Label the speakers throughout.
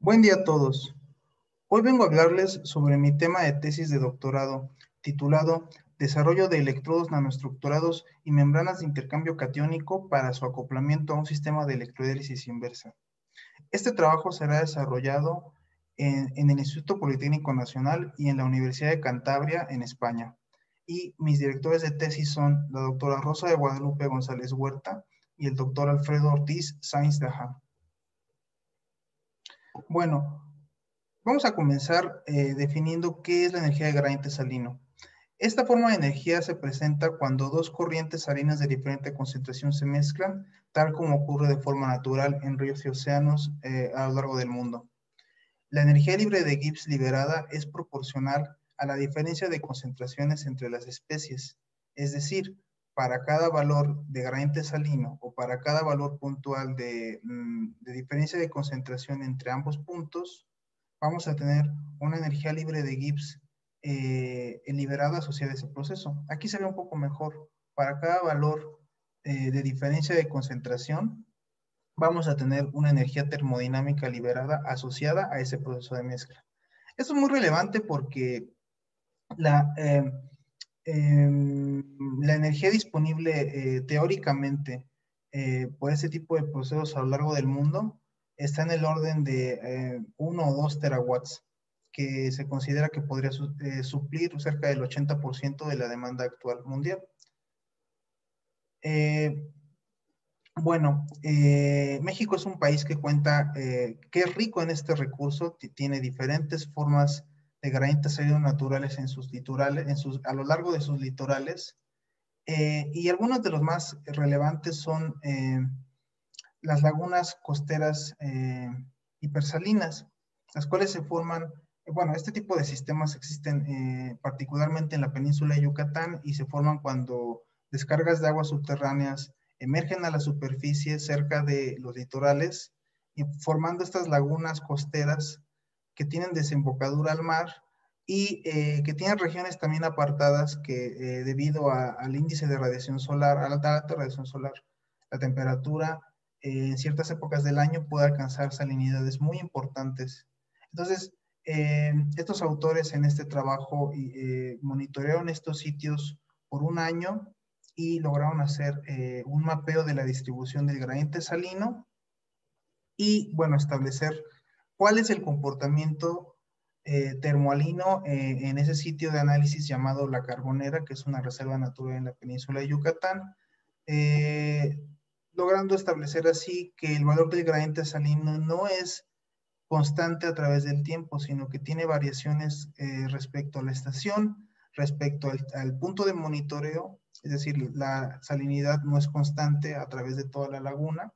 Speaker 1: Buen día a todos. Hoy vengo a hablarles sobre mi tema de tesis de doctorado, titulado Desarrollo de electrodos nanoestructurados y membranas de intercambio catiónico para su acoplamiento a un sistema de electrodélisis inversa. Este trabajo será desarrollado en el Instituto Politécnico Nacional y en la Universidad de Cantabria, en España. Y mis directores de tesis son la doctora Rosa de Guadalupe González Huerta y el doctor Alfredo Ortiz Sainz de Ajá. Bueno, vamos a comenzar definiendo qué es la energía de gradiente salino. Esta forma de energía se presenta cuando dos corrientes salinas de diferente concentración se mezclan, tal como ocurre de forma natural en ríos y océanos a lo largo del mundo. La energía libre de Gibbs liberada es proporcional a la diferencia de concentraciones entre las especies, es decir, para cada valor de gradiente salino o para cada valor puntual de diferencia de concentración entre ambos puntos, vamos a tener una energía libre de Gibbs liberada asociada a ese proceso. Aquí se ve un poco mejor. Para cada valor de diferencia de concentración, vamos a tener una energía termodinámica liberada asociada a ese proceso de mezcla. Esto es muy relevante porque la, la energía disponible teóricamente por ese tipo de procesos a lo largo del mundo está en el orden de 1 o 2 terawatts, que se considera que podría suplir cerca del 80% de la demanda actual mundial. Bueno, México es un país que cuenta, que es rico en este recurso, tiene diferentes formas de gradientes salinos naturales en sus litorales, a lo largo de sus litorales, y algunos de los más relevantes son las lagunas costeras hipersalinas, las cuales se forman, bueno, este tipo de sistemas existen particularmente en la península de Yucatán y se forman cuando descargas de aguas subterráneas emergen a la superficie cerca de los litorales y formando estas lagunas costeras que tienen desembocadura al mar y que tienen regiones también apartadas que debido al índice de radiación solar, a la alta radiación solar, la temperatura en ciertas épocas del año puede alcanzar salinidades muy importantes. Entonces, estos autores en este trabajo monitorearon estos sitios por un año y lograron hacer un mapeo de la distribución del gradiente salino y, bueno, establecer cuál es el comportamiento termoalino en ese sitio de análisis llamado La Carbonera, que es una reserva natural en la península de Yucatán, logrando establecer así que el valor del gradiente salino no es constante a través del tiempo, sino que tiene variaciones respecto a la estación, respecto al punto de monitoreo, es decir, la salinidad no es constante a través de toda la laguna.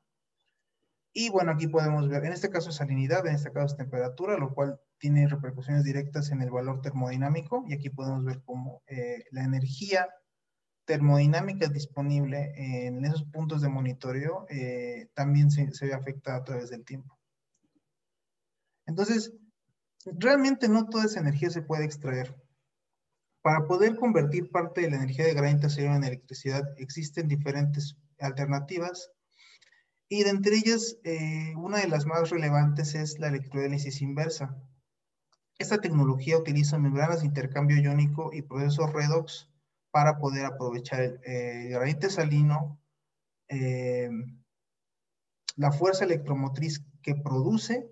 Speaker 1: Y bueno, aquí podemos ver, en este caso es salinidad, en este caso es temperatura, lo cual tiene repercusiones directas en el valor termodinámico, y aquí podemos ver cómo la energía termodinámica disponible en esos puntos de monitoreo también se ve afectada a través del tiempo. Entonces, realmente no toda esa energía se puede extraer. Para poder convertir parte de la energía de gradiente salino en electricidad, existen diferentes alternativas, y de entre ellas, una de las más relevantes es la electrodélisis inversa. Esta tecnología utiliza membranas de intercambio iónico y procesos redox para poder aprovechar el gradiente salino, la fuerza electromotriz que produce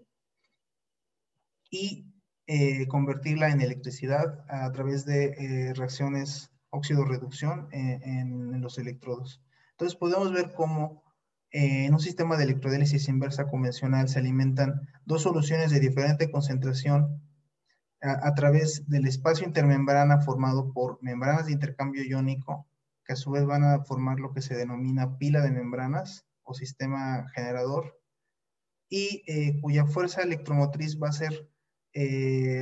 Speaker 1: y convertirla en electricidad a través de reacciones óxido-reducción en los electrodos. Entonces podemos ver cómo en un sistema de electrodélisis inversa convencional se alimentan dos soluciones de diferente concentración a través del espacio intermembrana formado por membranas de intercambio iónico, que a su vez van a formar lo que se denomina pila de membranas o sistema generador, y cuya fuerza electromotriz va a ser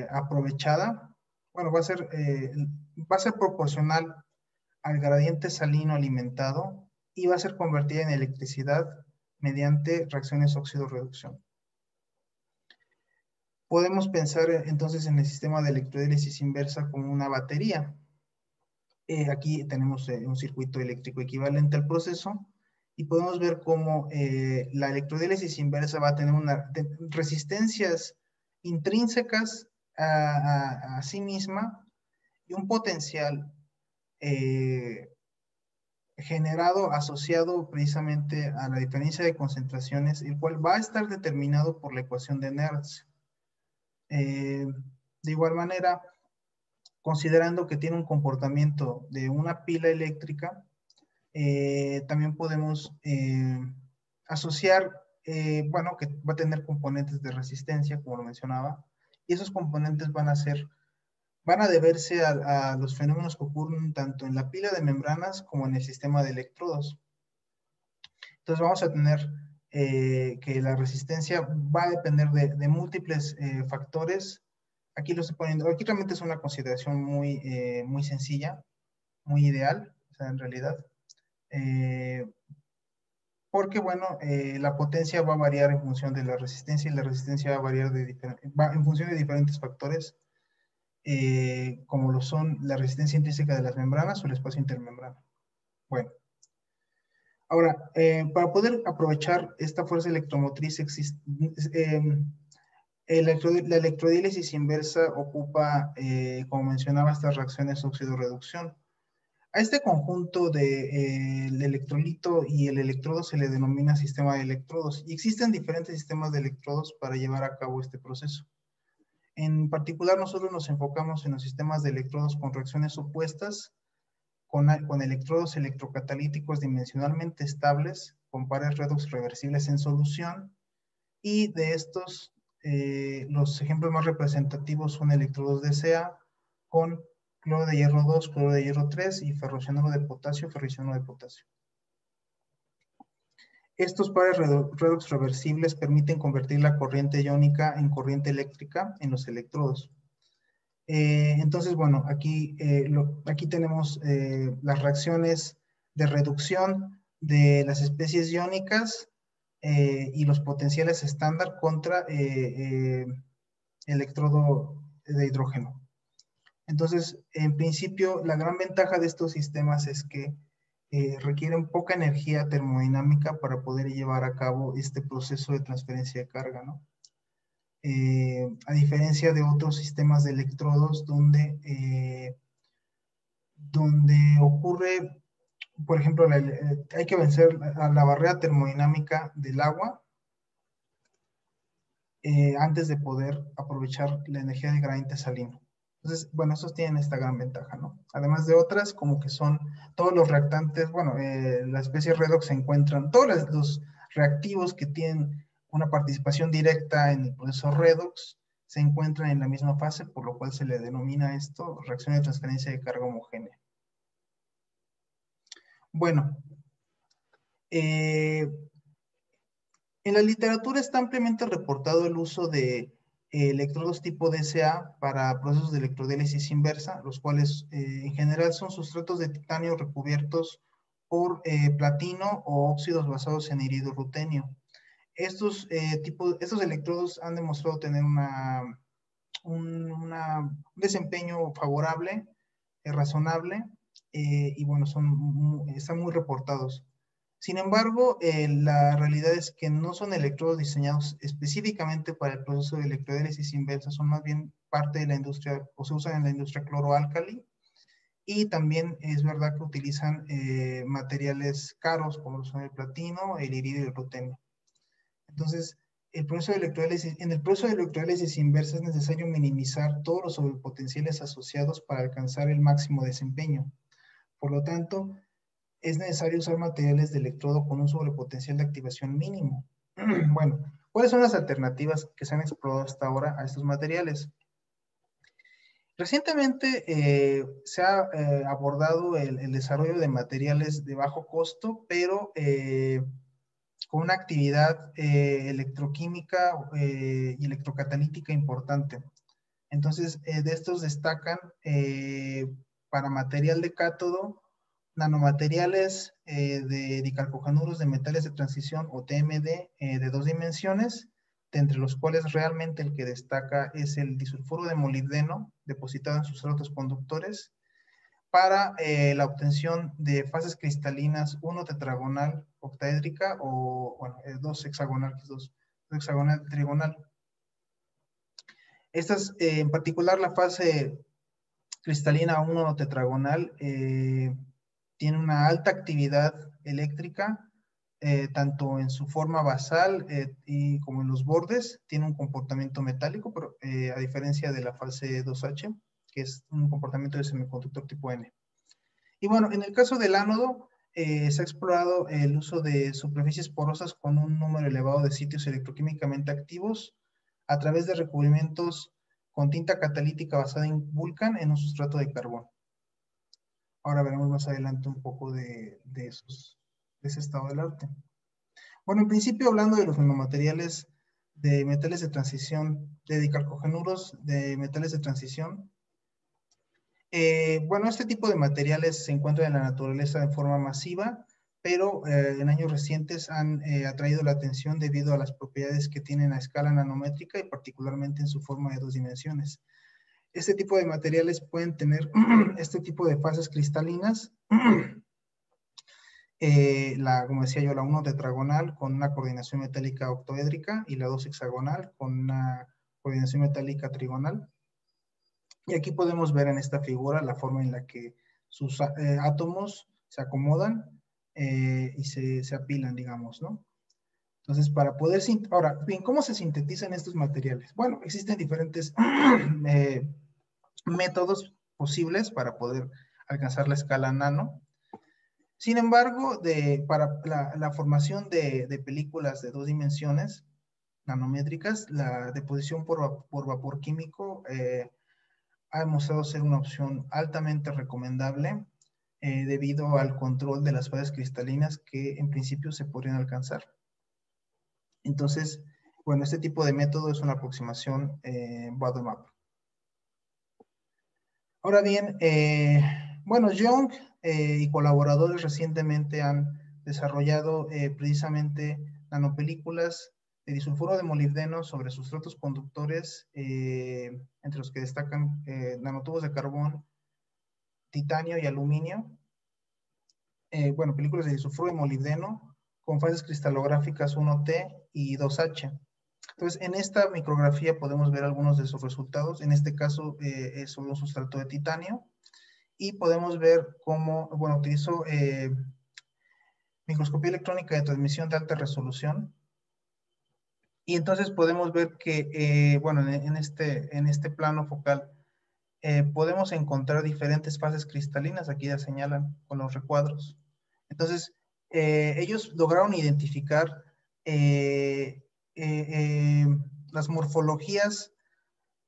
Speaker 1: aprovechada, bueno, va a ser proporcional al gradiente salino alimentado y va a ser convertida en electricidad mediante reacciones óxido-reducción. Podemos pensar entonces en el sistema de electrodélisis inversa como una batería. Aquí tenemos un circuito eléctrico equivalente al proceso, y podemos ver cómo la electrodélisis inversa va a tener resistencias intrínsecas a sí misma y un potencial generado, asociado precisamente a la diferencia de concentraciones, el cual va a estar determinado por la ecuación de Nernst. De igual manera, considerando que tiene un comportamiento de una pila eléctrica, también podemos asociar, bueno, que va a tener componentes de resistencia, como lo mencionaba, y esos componentes van a deberse a los fenómenos que ocurren tanto en la pila de membranas como en el sistema de electrodos. Entonces vamos a tener que la resistencia va a depender de múltiples factores. Aquí lo estoy poniendo, aquí realmente es una consideración muy sencilla, muy ideal, o sea, en realidad. Porque, bueno, la potencia va a variar en función de la resistencia y la resistencia va a variar en función de diferentes factores, como lo son la resistencia intrínseca de las membranas o el espacio intermembrano. Bueno, ahora, para poder aprovechar esta fuerza electromotriz, la electrodiélisis inversa ocupa, como mencionaba, estas reacciones óxido-reducción. A este conjunto del electrolito y el electrodo se le denomina sistema de electrodos y existen diferentes sistemas de electrodos para llevar a cabo este proceso. En particular, nosotros nos enfocamos en los sistemas de electrodos con reacciones opuestas, con electrodos electrocatalíticos dimensionalmente estables, con pares redox reversibles en solución, y de estos, los ejemplos más representativos son electrodos de Ca con cloro de hierro 2, cloro de hierro 3 y ferrocianuro de potasio, ferricianuro de potasio. Estos pares redox reversibles permiten convertir la corriente iónica en corriente eléctrica en los electrodos. Entonces, bueno, aquí tenemos las reacciones de reducción de las especies iónicas y los potenciales estándar contra electrodo de hidrógeno. Entonces, en principio, la gran ventaja de estos sistemas es que requieren poca energía termodinámica para poder llevar a cabo este proceso de transferencia de carga, ¿no? A diferencia de otros sistemas de electrodos donde ocurre, por ejemplo, hay que vencer a la barrera termodinámica del agua antes de poder aprovechar la energía del gradiente salino. Entonces, bueno, esos tienen esta gran ventaja, ¿no? Además de otras, como que son todos los reactantes, bueno, la especie redox se encuentran, todos los reactivos que tienen una participación directa en el proceso redox se encuentran en la misma fase, por lo cual se le denomina esto reacción de transferencia de carga homogénea. Bueno, en la literatura está ampliamente reportado el uso de electrodos tipo DCA para procesos de electrodélisis inversa, los cuales en general son sustratos de titanio recubiertos por platino o óxidos basados en iridio rutenio. Estos electrodos han demostrado tener un desempeño favorable, razonable, y bueno, están muy reportados. Sin embargo, la realidad es que no son electrodos diseñados específicamente para el proceso de electrodélisis inversa, son más bien parte de la industria, o se usan en la industria cloroálcali, y también es verdad que utilizan materiales caros como son el platino, el iridio y el rutenio. Entonces, en el proceso de electrólisis inversa es necesario minimizar todos los sobrepotenciales asociados para alcanzar el máximo desempeño. Por lo tanto, es necesario usar materiales de electrodo con un sobrepotencial de activación mínimo. Bueno, ¿cuáles son las alternativas que se han explorado hasta ahora a estos materiales? Recientemente se ha abordado el desarrollo de materiales de bajo costo, pero con una actividad electroquímica y electrocatalítica importante. Entonces, de estos destacan para material de cátodo, nanomateriales de dicalcojanuros de metales de transición o TMD de 2 dimensiones, de entre los cuales realmente el que destaca es el disulfuro de molibdeno depositado en sustratos conductores, para la obtención de fases cristalinas 1 tetragonal octaédrica o, bueno, 2 hexagonal, 2 hexagonal trigonal. Estas, en particular, la fase cristalina 1 tetragonal tiene una alta actividad eléctrica, tanto en su forma basal y como en los bordes. Tiene un comportamiento metálico, pero, a diferencia de la fase 2H, que es un comportamiento de semiconductor tipo N. Y bueno, en el caso del ánodo, se ha explorado el uso de superficies porosas con un número elevado de sitios electroquímicamente activos a través de recubrimientos con tinta catalítica basada en Vulcan en un sustrato de carbón. Ahora veremos más adelante un poco de ese estado del arte. Bueno, en principio, hablando de los nanomateriales de metales de transición, de dicarbogenuros de metales de transición, bueno, este tipo de materiales se encuentran en la naturaleza de forma masiva, pero en años recientes han atraído la atención debido a las propiedades que tienen a escala nanométrica y particularmente en su forma de 2 dimensiones. Este tipo de materiales pueden tener este tipo de fases cristalinas, como decía yo, la 1 tetragonal con una coordinación metálica octoédrica y la 2 hexagonal con una coordinación metálica trigonal. Y aquí podemos ver en esta figura la forma en la que sus átomos se acomodan y se apilan, digamos, ¿no? Entonces, para poder... Ahora, bien, ¿cómo se sintetizan estos materiales? Bueno, existen diferentes métodos posibles para poder alcanzar la escala nano. Sin embargo, para la formación de películas de 2 dimensiones nanométricas, la deposición por vapor químico ha demostrado ser una opción altamente recomendable debido al control de las fases cristalinas que en principio se podrían alcanzar. Entonces, bueno, este tipo de método es una aproximación bottom-up. Ahora bien, bueno, Young y colaboradores recientemente han desarrollado precisamente nanopelículas de disulfuro de molibdeno sobre sustratos conductores, entre los que destacan nanotubos de carbón, titanio y aluminio. Bueno, películas de disulfuro de molibdeno con fases cristalográficas 1T y 2H. Entonces, en esta micrografía podemos ver algunos de sus resultados. En este caso es un sustrato de titanio. Y podemos ver cómo, bueno, utilizo microscopía electrónica de transmisión de alta resolución. Y entonces podemos ver que, bueno, en este plano focal, podemos encontrar diferentes fases cristalinas. Aquí ya señalan con los recuadros. Entonces, ellos lograron identificar las morfologías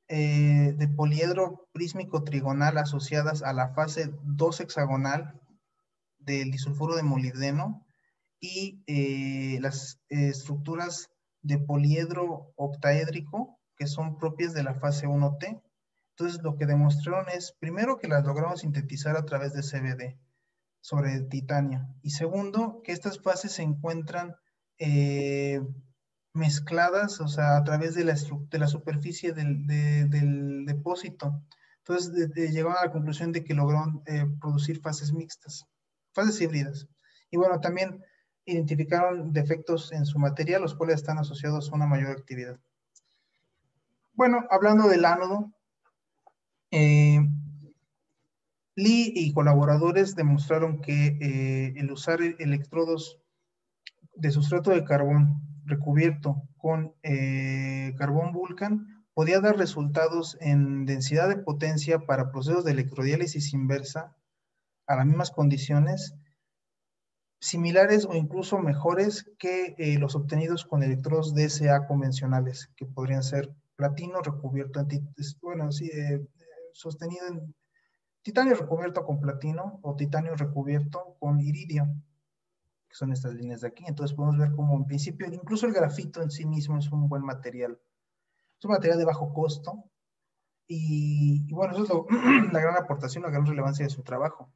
Speaker 1: de poliedro prísmico trigonal asociadas a la fase 2 hexagonal del disulfuro de molibdeno y las estructuras de poliedro octaédrico que son propias de la fase 1T. Entonces, lo que demostraron es, primero, que las lograron sintetizar a través de CVD sobre titanio. Y segundo, que estas fases se encuentran mezcladas, o sea, a través de la superficie del depósito. Entonces, llegaron a la conclusión de que lograron producir fases mixtas, fases híbridas. Y bueno, también identificaron defectos en su material, los cuales están asociados a una mayor actividad. Bueno, hablando del ánodo, Lee y colaboradores demostraron que el usar electrodos de sustrato de carbón recubierto con carbón Vulcan podía dar resultados en densidad de potencia para procesos de electrodiálisis inversa a las mismas condiciones, similares o incluso mejores que los obtenidos con electrodos DSA convencionales, que podrían ser platino recubierto en, bueno, sí, sostenido en titanio recubierto con platino o titanio recubierto con iridio, que son estas líneas de aquí. Entonces podemos ver cómo en principio incluso el grafito en sí mismo es un buen material. Es un material de bajo costo y bueno, eso es la gran aportación, la gran relevancia de su trabajo.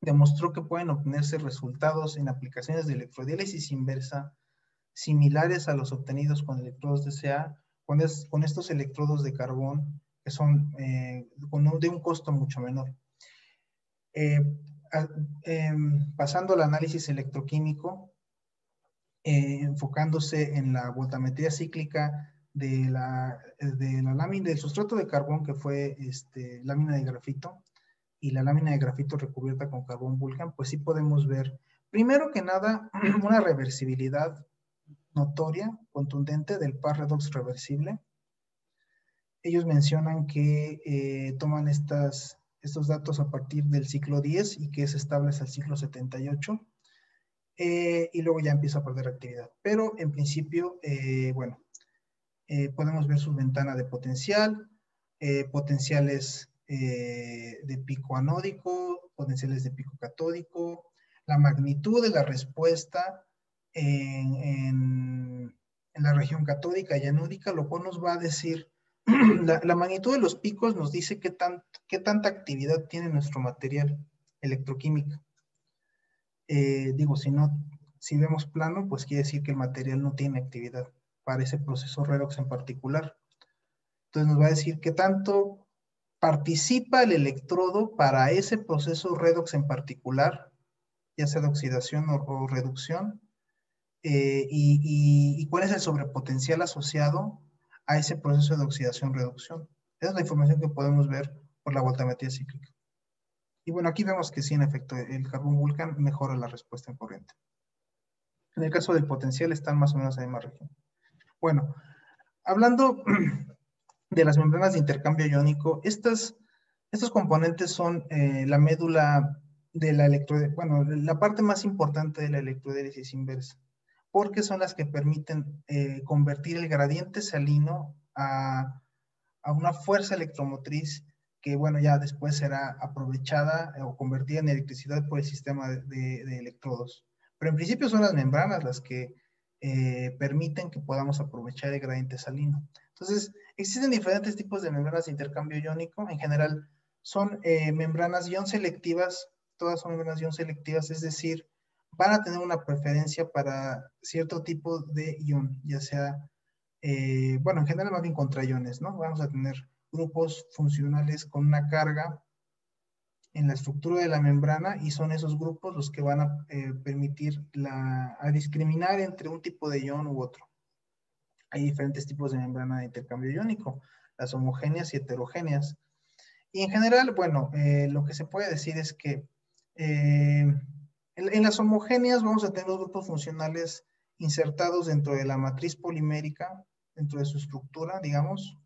Speaker 1: Demostró que pueden obtenerse resultados en aplicaciones de electrodiálisis inversa similares a los obtenidos con electrodos DCA, con estos electrodos de carbón que son de un costo mucho menor. Eh, Pasando al análisis electroquímico, enfocándose en la voltametría cíclica de la lámina del sustrato de carbón, que fue lámina de grafito, y la lámina de grafito recubierta con carbón Vulcan, pues sí podemos ver, primero que nada, una reversibilidad notoria, contundente del par redox reversible. Ellos mencionan que toman estos datos a partir del ciclo 10 y que es estable hasta el ciclo 78. Y luego ya empieza a perder actividad. Pero en principio, bueno, podemos ver su ventana de potencial, potenciales de pico anódico, potenciales de pico catódico, la magnitud de la respuesta en la región catódica y anódica, lo cual nos va a decir, la magnitud de los picos nos dice qué tanta actividad tiene nuestro material electroquímico. Digo, si vemos plano, pues quiere decir que el material no tiene actividad para ese proceso redox en particular. Entonces nos va a decir qué tanto participa el electrodo para ese proceso redox en particular, ya sea de oxidación o reducción, y cuál es el sobrepotencial asociado a ese proceso de oxidación-reducción. Esa es la información que podemos ver por la voltametría cíclica. Y bueno, aquí vemos que sí, en efecto, el carbón Vulcan mejora la respuesta en corriente. En el caso del potencial están más o menos en la misma región. Bueno, hablando de las membranas de intercambio iónico, estos componentes son la médula de la electrodélisis, bueno, la parte más importante de la electrodélisis inversa, porque son las que permiten convertir el gradiente salino a una fuerza electromotriz que, bueno, ya después será aprovechada o convertida en electricidad por el sistema de electrodos. Pero en principio son las membranas las que permiten que podamos aprovechar el gradiente salino. Entonces, existen diferentes tipos de membranas de intercambio iónico. En general, son membranas ion selectivas, todas son membranas ion selectivas, es decir, van a tener una preferencia para cierto tipo de ion, ya sea bueno, en general más bien contra iones, ¿no? Vamos a tener grupos funcionales con una carga en la estructura de la membrana y son esos grupos los que van a permitir a discriminar entre un tipo de ion u otro. Hay diferentes tipos de membrana de intercambio iónico, las homogéneas y heterogéneas. Y en general, bueno, lo que se puede decir es que en las homogéneas vamos a tener los grupos funcionales insertados dentro de la matriz polimérica, dentro de su estructura, digamos,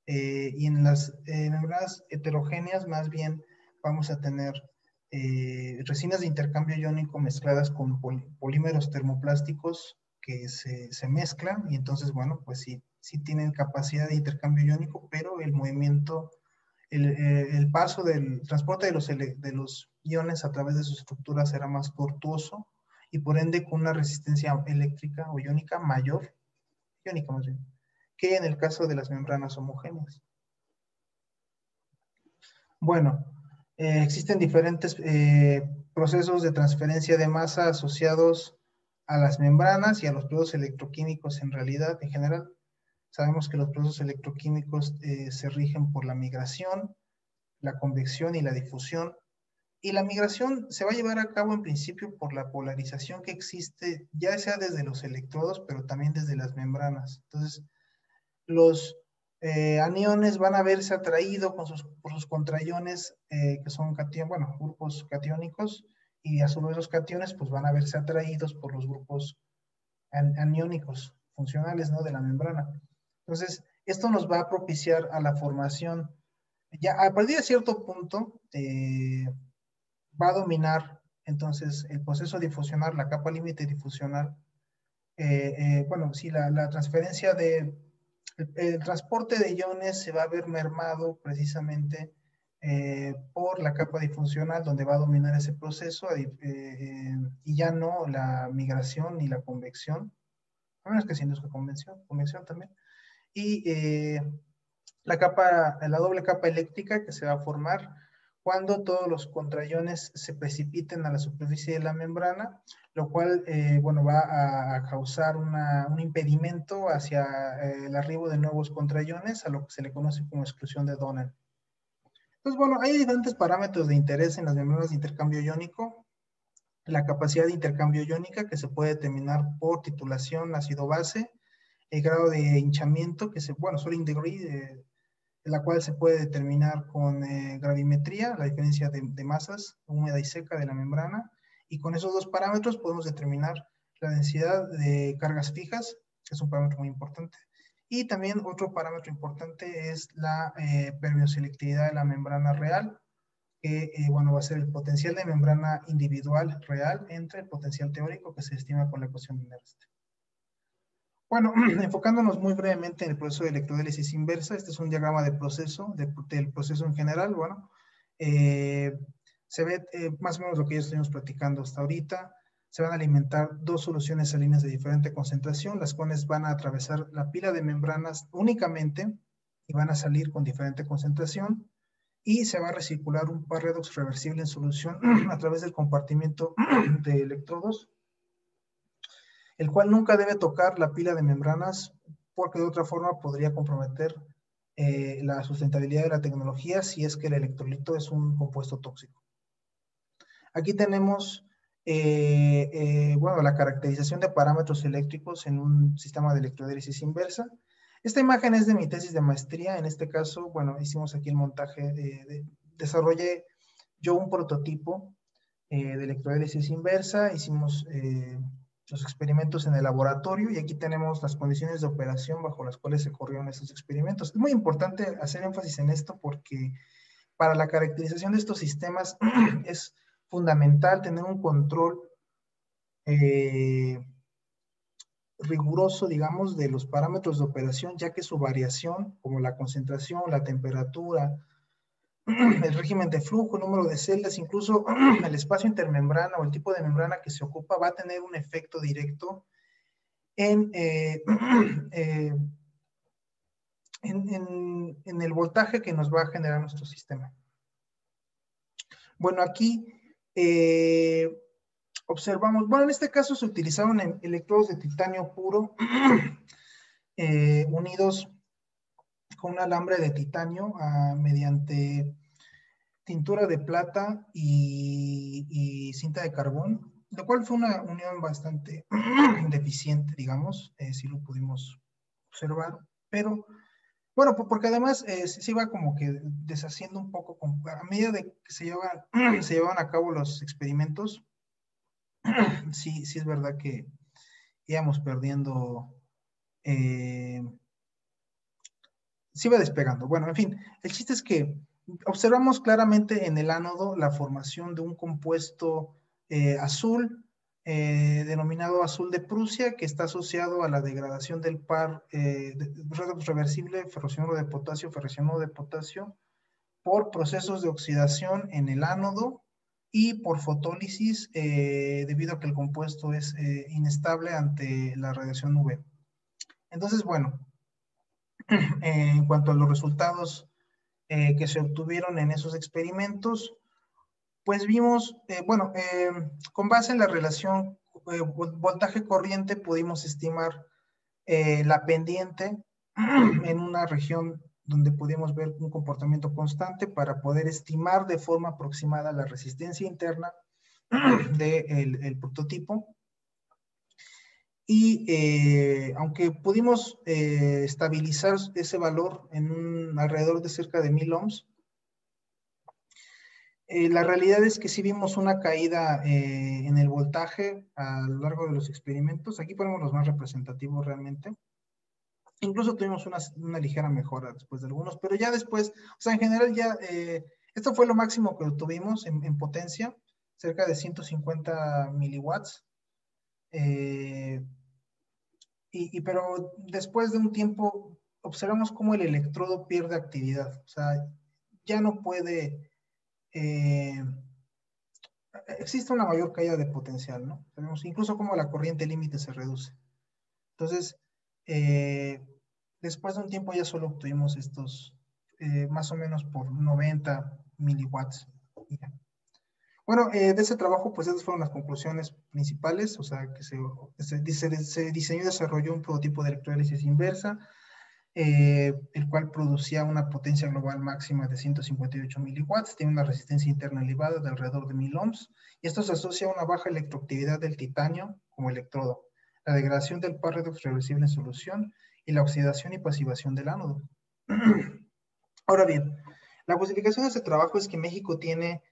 Speaker 1: y en las membranas heterogéneas más bien vamos a tener resinas de intercambio iónico mezcladas con polímeros termoplásticos que se mezclan y entonces, bueno, pues sí tienen capacidad de intercambio iónico, pero el movimiento, el paso del transporte de los iones a través de su estructura será más tortuoso y por ende con una resistencia eléctrica o iónica mayor, iónica más bien, que en el caso de las membranas homogéneas. Bueno, existen diferentes procesos de transferencia de masa asociados a las membranas y a los procesos electroquímicos en realidad, en general. Sabemos que los procesos electroquímicos se rigen por la migración, la convección y la difusión. Y la migración se va a llevar a cabo en principio por la polarización que existe, ya sea desde los electrodos, pero también desde las membranas. Entonces, los aniones van a verse atraídos por sus contraiones, que son bueno, grupos catiónicos, y a su vez los cationes pues van a verse atraídos por los grupos aniónicos funcionales, ¿no?, de la membrana. Entonces, esto nos va a propiciar a la formación, ya a partir de cierto punto, va a dominar entonces el proceso difusional, la capa límite difusional, bueno, sí, la transferencia el transporte de iones se va a ver mermado precisamente por la capa difusional, donde va a dominar ese proceso y ya no la migración ni la convección, a menos que se induzca convección también. Y la doble capa eléctrica que se va a formar cuando todos los contraiones se precipiten a la superficie de la membrana, lo cual, bueno, va a causar un impedimento hacia el arribo de nuevos contraiones, a lo que se le conoce como exclusión de Donan. Entonces, bueno, hay diferentes parámetros de interés en las membranas de intercambio iónico. La capacidad de intercambio iónica, que se puede determinar por titulación ácido-base, el grado de hinchamiento, que bueno, Solid degree, la cual se puede determinar con gravimetría, la diferencia de masas húmeda y seca de la membrana, y con esos dos parámetros podemos determinar la densidad de cargas fijas, que es un parámetro muy importante. Y también otro parámetro importante es la permeoselectividad de la membrana real, que bueno, va a ser el potencial de membrana individual real entre el potencial teórico que se estima con la ecuación de Nernst. Bueno, enfocándonos muy brevemente en el proceso de electrodélisis inversa, este es un diagrama de proceso, del proceso en general. Bueno, se ve más o menos lo que ya estuvimos platicando hasta ahorita. Se van a alimentar dos soluciones salinas de diferente concentración, las cuales van a atravesar la pila de membranas únicamente y van a salir con diferente concentración, y se va a recircular un par redox reversible en solución a través del compartimiento de electrodos, el cual nunca debe tocar la pila de membranas porque de otra forma podría comprometer la sustentabilidad de la tecnología si es que el electrolito es un compuesto tóxico. Aquí tenemos bueno, la caracterización de parámetros eléctricos en un sistema de electrodélisis inversa. Esta imagen es de mi tesis de maestría. En este caso, bueno, hicimos aquí el montaje, desarrollé yo un prototipo de electrodélisis inversa, hicimos los experimentos en el laboratorio y aquí tenemos las condiciones de operación bajo las cuales se corrieron esos experimentos. Es muy importante hacer énfasis en esto porque para la caracterización de estos sistemas es fundamental tener un control riguroso, digamos, de los parámetros de operación, ya que su variación, como la concentración, la temperatura, el régimen de flujo, el número de celdas, incluso el espacio intermembrana o el tipo de membrana que se ocupa, va a tener un efecto directo en, en el voltaje que nos va a generar nuestro sistema. Bueno, aquí observamos, bueno, en este caso se utilizaron electrodos de titanio puro unidos con un alambre de titanio mediante tintura de plata y cinta de carbón, lo cual fue una unión bastante deficiente, digamos, si lo pudimos observar, pero bueno, porque además se iba como que deshaciendo un poco a medida de que se llevaban a cabo los experimentos. Sí, sí es verdad que íbamos perdiendo, se iba despegando. Bueno, en fin, el chiste es que observamos claramente en el ánodo la formación de un compuesto azul, denominado azul de Prusia, que está asociado a la degradación del par redox reversible ferrocianuro de potasio, ferrocianuro de potasio, por procesos de oxidación en el ánodo y por fotólisis, debido a que el compuesto es inestable ante la radiación UV. Entonces, bueno, en cuanto a los resultados que se obtuvieron en esos experimentos, pues vimos, bueno, con base en la relación voltaje-corriente pudimos estimar la pendiente en una región donde pudimos ver un comportamiento constante para poder estimar de forma aproximada la resistencia interna del prototipo. Y aunque pudimos estabilizar ese valor en alrededor de cerca de 1000 ohms, la realidad es que sí vimos una caída en el voltaje a lo largo de los experimentos. Aquí ponemos los más representativos realmente. Incluso tuvimos una ligera mejora después de algunos, pero ya después, o sea, en general ya, esto fue lo máximo que tuvimos en potencia, cerca de 150 miliwatts. Pero después de un tiempo observamos cómo el electrodo pierde actividad, o sea, ya no puede, existe una mayor caída de potencial, ¿no? Tenemos incluso cómo la corriente límite se reduce. Entonces, después de un tiempo ya solo obtuvimos estos, más o menos por 90 miliwatts. Bueno, de ese trabajo, pues esas fueron las conclusiones principales, o sea, que se diseñó y desarrolló un prototipo de electrólisis inversa. el cual producía una potencia global máxima de 158 miliwatts, tiene una resistencia interna elevada de alrededor de 1000 ohms, y esto se asocia a una baja electroactividad del titanio como electrodo, la degradación del par redox reversible en solución y la oxidación y pasivación del ánodo. Ahora bien, la justificación de este trabajo es que México tiene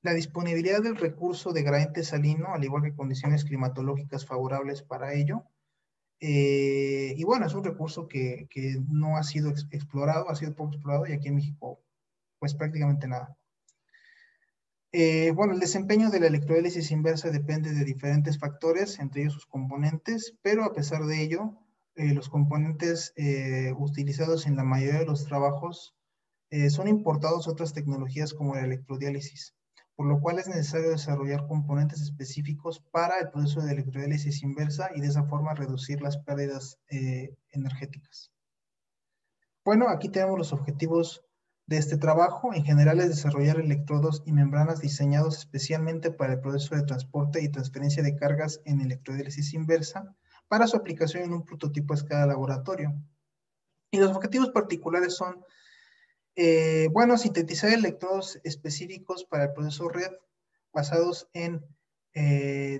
Speaker 1: la disponibilidad del recurso de gradiente salino, al igual que condiciones climatológicas favorables para ello. Y bueno, es un recurso que no ha sido explorado, ha sido poco explorado, y aquí en México, pues prácticamente nada. Bueno, el desempeño de la electrólisis inversa depende de diferentes factores, entre ellos sus componentes, pero a pesar de ello, los componentes utilizados en la mayoría de los trabajos son importados otras tecnologías como la electrodiálisis, por lo cual es necesario desarrollar componentes específicos para el proceso de electrodiálisis inversa y de esa forma reducir las pérdidas energéticas. Bueno, aquí tenemos los objetivos de este trabajo. En general es desarrollar electrodos y membranas diseñados especialmente para el proceso de transporte y transferencia de cargas en electrodiálisis inversa para su aplicación en un prototipo a escala laboratorio. Y los objetivos particulares son bueno, sintetizar electrodos específicos para el proceso red basados en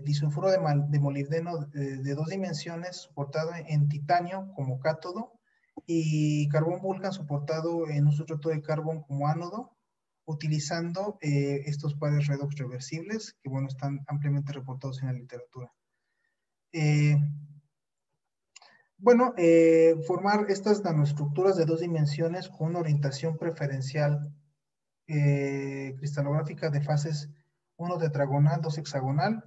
Speaker 1: disulfuro de molibdeno de 2 dimensiones soportado en titanio como cátodo y carbón Vulcan soportado en un sustrato de carbón como ánodo, utilizando estos pares redox reversibles que, bueno, están ampliamente reportados en la literatura. Bueno, formar estas nanoestructuras de 2 dimensiones con una orientación preferencial cristalográfica de fases 1 tetragonal, 2 hexagonal,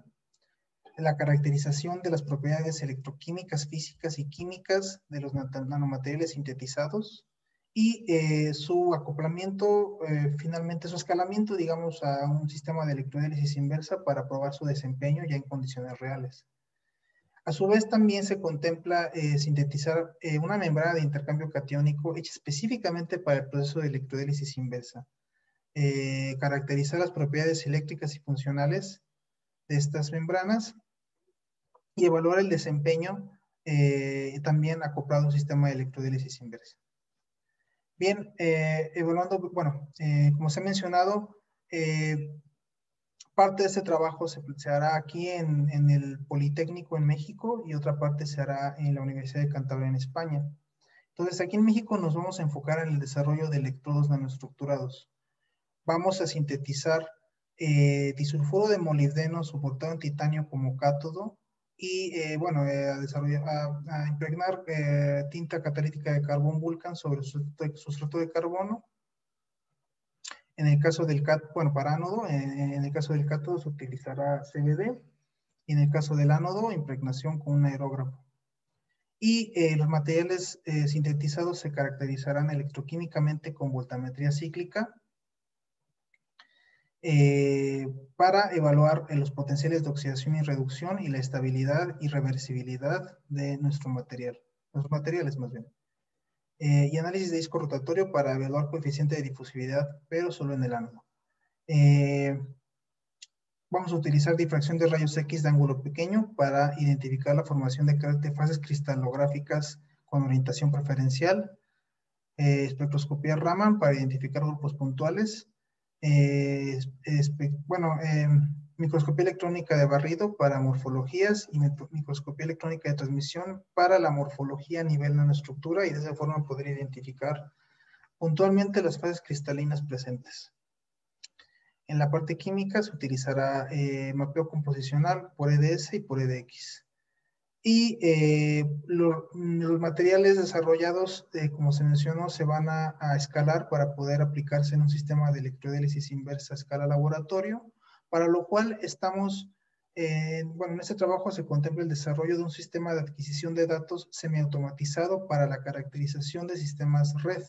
Speaker 1: la caracterización de las propiedades electroquímicas, físicas y químicas de los nanomateriales sintetizados y su acoplamiento, finalmente su escalamiento, digamos, a un sistema de electrodiálisis inversa para probar su desempeño ya en condiciones reales. A su vez, también se contempla sintetizar una membrana de intercambio catiónico hecha específicamente para el proceso de electrodiálisis inversa. Caracterizar las propiedades eléctricas y funcionales de estas membranas y evaluar el desempeño también acoplado a un sistema de electrodiálisis inversa. Bien, evaluando, bueno, como se ha mencionado, parte de este trabajo se hará aquí en el Politécnico en México y otra parte se hará en la Universidad de Cantabria en España. Entonces, aquí en México nos vamos a enfocar en el desarrollo de electrodos nanoestructurados. Vamos a sintetizar disulfuro de molibdeno soportado en titanio como cátodo y, bueno, a impregnar tinta catalítica de carbón Vulcan sobre sustrato de carbono. En el caso del cátodo, bueno, para ánodo, en el caso del cátodo se utilizará CVD y en el caso del ánodo, impregnación con un aerógrafo. Y los materiales sintetizados se caracterizarán electroquímicamente con voltametría cíclica para evaluar los potenciales de oxidación y reducción y la estabilidad y reversibilidad de nuestro material, los materiales más bien. Y análisis de disco rotatorio para evaluar coeficiente de difusividad, pero solo en el ánodo. Vamos a utilizar difracción de rayos X de ángulo pequeño para identificar la formación de fases cristalográficas con orientación preferencial. Espectroscopía Raman para identificar grupos puntuales. Microscopía electrónica de barrido para morfologías y microscopía electrónica de transmisión para la morfología a nivel nanoestructura, y de esa forma poder identificar puntualmente las fases cristalinas presentes. En la parte química se utilizará mapeo composicional por EDS y por EDX. Y los materiales desarrollados, como se mencionó, se van a escalar para poder aplicarse en un sistema de electrodiálisis inversa a escala laboratorio, para lo cual estamos, bueno, en este trabajo se contempla el desarrollo de un sistema de adquisición de datos semiautomatizado para la caracterización de sistemas red.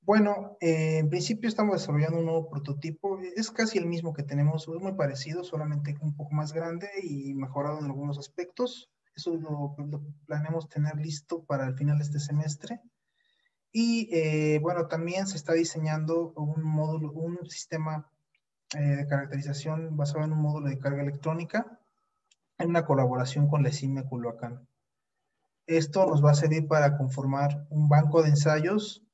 Speaker 1: Bueno, en principio estamos desarrollando un nuevo prototipo. Es casi el mismo que tenemos, es muy parecido, solamente un poco más grande y mejorado en algunos aspectos. Eso lo planeamos tener listo para el final de este semestre. Y bueno, también se está diseñando un módulo, un sistema de caracterización basado en un módulo de carga electrónica, en una colaboración con la ESIME Culhuacán. Esto nos va a servir para conformar un banco de ensayos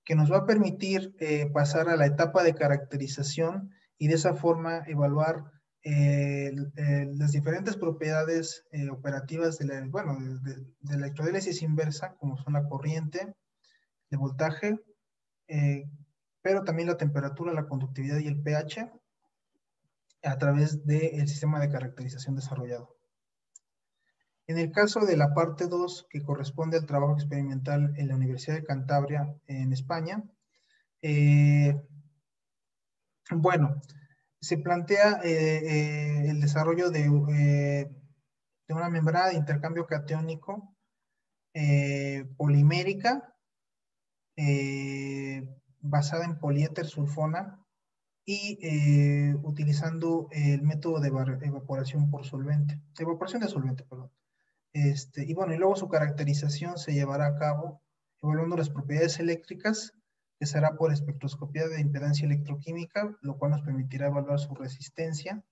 Speaker 1: que nos va a permitir pasar a la etapa de caracterización y de esa forma evaluar las diferentes propiedades operativas de la, bueno, de la electrodiálisis inversa, como son la corriente, el voltaje, pero también la temperatura, la conductividad y el pH a través del sistema de caracterización desarrollado. En el caso de la parte 2, que corresponde al trabajo experimental en la Universidad de Cantabria, en España, bueno, se plantea el desarrollo de una membrana de intercambio catiónico polimérica basada en poliéter sulfona y utilizando el método de evaporación por solvente, evaporación de solvente, perdón. Y bueno, y luego su caracterización se llevará a cabo evaluando las propiedades eléctricas, que será por espectroscopía de impedancia electroquímica, lo cual nos permitirá evaluar su resistencia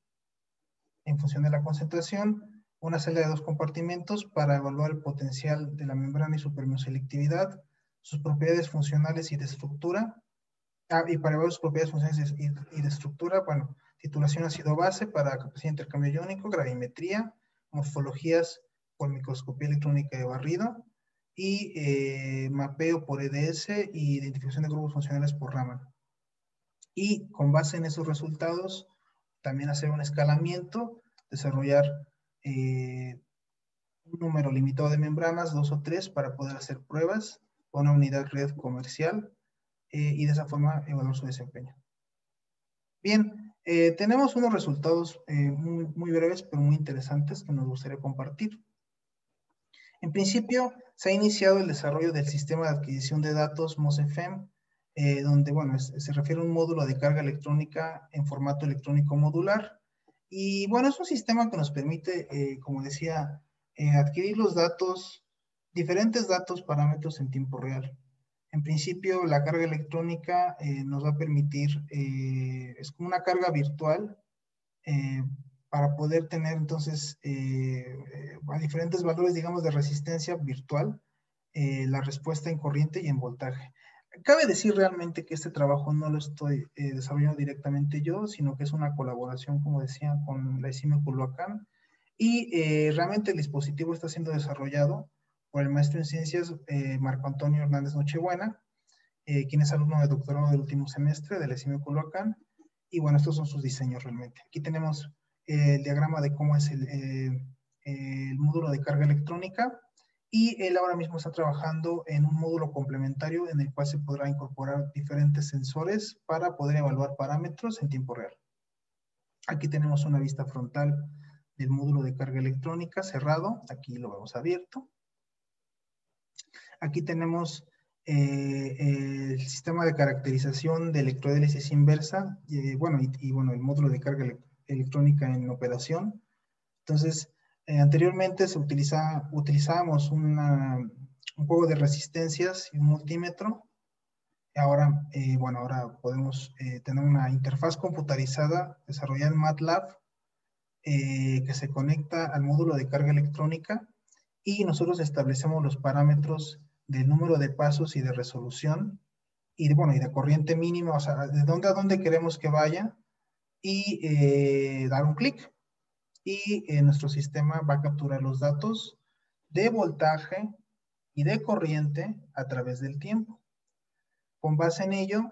Speaker 1: en función de la concentración, una celda de 2 compartimentos para evaluar el potencial de la membrana y su permeoselectividad, sus propiedades funcionales y de estructura, y para evaluar sus propiedades funcionales y de estructura, bueno, titulación ácido-base para capacidad de intercambio iónico, gravimetría, morfologías por microscopía electrónica de barrido y mapeo por EDS y identificación de grupos funcionales por Raman. Y con base en esos resultados, también hacer un escalamiento, desarrollar un número limitado de membranas, 2 o 3, para poder hacer pruebas con una unidad red comercial y de esa forma evaluar su desempeño. Bien, tenemos unos resultados muy breves, pero muy interesantes que nos gustaría compartir. En principio, se ha iniciado el desarrollo del sistema de adquisición de datos MOSFEM, donde, bueno, se refiere a un módulo de carga electrónica en formato electrónico modular. Y, bueno, es un sistema que nos permite, como decía, adquirir los datos, diferentes datos, parámetros en tiempo real. En principio, la carga electrónica nos va a permitir, es como una carga virtual, para poder tener entonces a diferentes valores, digamos, de resistencia virtual, la respuesta en corriente y en voltaje. Cabe decir realmente que este trabajo no lo estoy desarrollando directamente yo, sino que es una colaboración, como decía, con la ESIME Culhuacán, y realmente el dispositivo está siendo desarrollado por el maestro en ciencias Marco Antonio Hernández Nochebuena, quien es alumno de doctorado del último semestre de la ESIME Culhuacán, y bueno, estos son sus diseños realmente. Aquí tenemos el diagrama de cómo es el módulo de carga electrónica, y él ahora mismo está trabajando en un módulo complementario en el cual se podrá incorporar diferentes sensores para poder evaluar parámetros en tiempo real. Aquí tenemos una vista frontal del módulo de carga electrónica cerrado, aquí lo vemos abierto. Aquí tenemos el sistema de caracterización de electrodiálisis inversa, bueno, el módulo de carga electrónica en operación. Entonces, anteriormente utilizábamos un juego de resistencias y un multímetro. Ahora, ahora podemos tener una interfaz computarizada desarrollada en MATLAB que se conecta al módulo de carga electrónica, y nosotros establecemos los parámetros del número de pasos y de resolución y de corriente mínima, o sea, de dónde a dónde queremos que vaya, y dar un clic. Y nuestro sistema va a capturar los datos de voltaje y de corriente a través del tiempo. Con base en ello,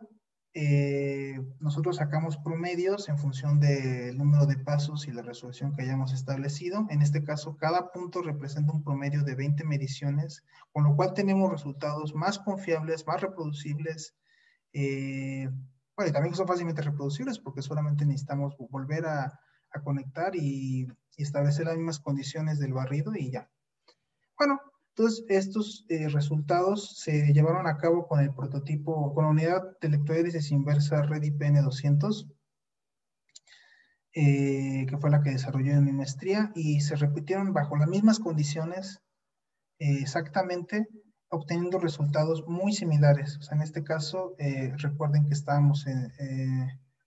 Speaker 1: nosotros sacamos promedios en función del número de pasos y la resolución que hayamos establecido. En este caso, cada punto representa un promedio de 20 mediciones, con lo cual tenemos resultados más confiables, más reproducibles, y también son fácilmente reproducibles porque solamente necesitamos volver a conectar y establecer las mismas condiciones del barrido y ya. Bueno, entonces estos resultados se llevaron a cabo con el prototipo, con la unidad de electrodiálisis inversa REDI-PN 200, que fue la que desarrollé en mi maestría, y se repitieron bajo las mismas condiciones exactamente, obteniendo resultados muy similares. O sea, en este caso, recuerden que estábamos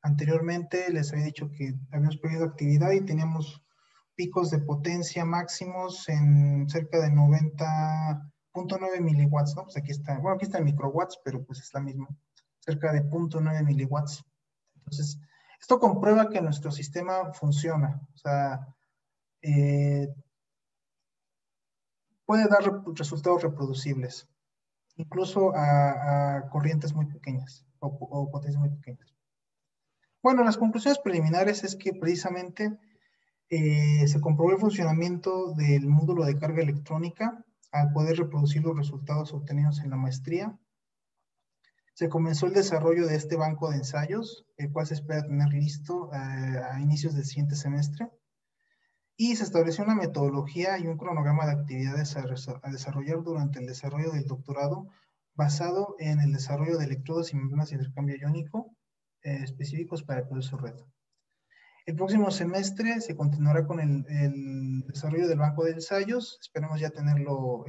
Speaker 1: anteriormente, les había dicho que habíamos perdido actividad y teníamos picos de potencia máximos en cerca de 90.9 miliwatts, ¿no? Pues aquí está, bueno, aquí está en microwatts, pero pues es la misma, cerca de 0.9 miliwatts. Entonces, esto comprueba que nuestro sistema funciona, o sea, puede dar resultados reproducibles, incluso a corrientes muy pequeñas o potencias muy pequeñas. Bueno, las conclusiones preliminares es que precisamente se comprobó el funcionamiento del módulo de carga electrónica al poder reproducir los resultados obtenidos en la maestría. Se comenzó el desarrollo de este banco de ensayos, el cual se espera tener listo a inicios del siguiente semestre. Y se estableció una metodología y un cronograma de actividades a desarrollar durante el desarrollo del doctorado, basado en el desarrollo de electrodos y membranas de intercambio iónico específicos para el proceso red. El próximo semestre se continuará con el desarrollo del banco de ensayos. Esperemos ya tenerlo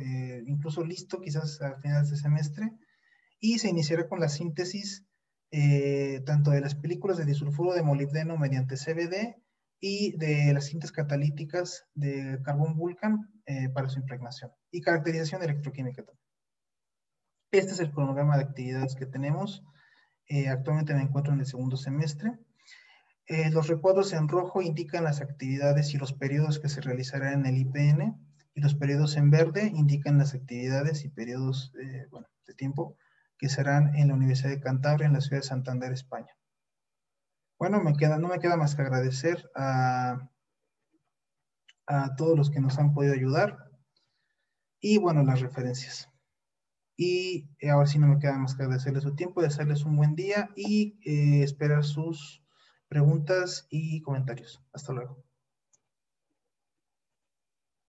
Speaker 1: incluso listo, quizás al final de este semestre. Y se iniciará con la síntesis tanto de las películas de disulfuro de molibdeno mediante CVD y de las cintas catalíticas de carbón Vulcan para su impregnación. Y caracterización electroquímica también. Este es el cronograma de actividades que tenemos. Actualmente me encuentro en el segundo semestre. Los recuadros en rojo indican las actividades y los periodos que se realizarán en el IPN, y los periodos en verde indican las actividades y periodos de tiempo que serán en la Universidad de Cantabria, en la ciudad de Santander, España. Bueno, no me queda más que agradecer a todos los que nos han podido ayudar y bueno, las referencias. Y ahora sí no me queda más que agradecerles su tiempo, desearles un buen día y esperar sus preguntas y comentarios. Hasta luego.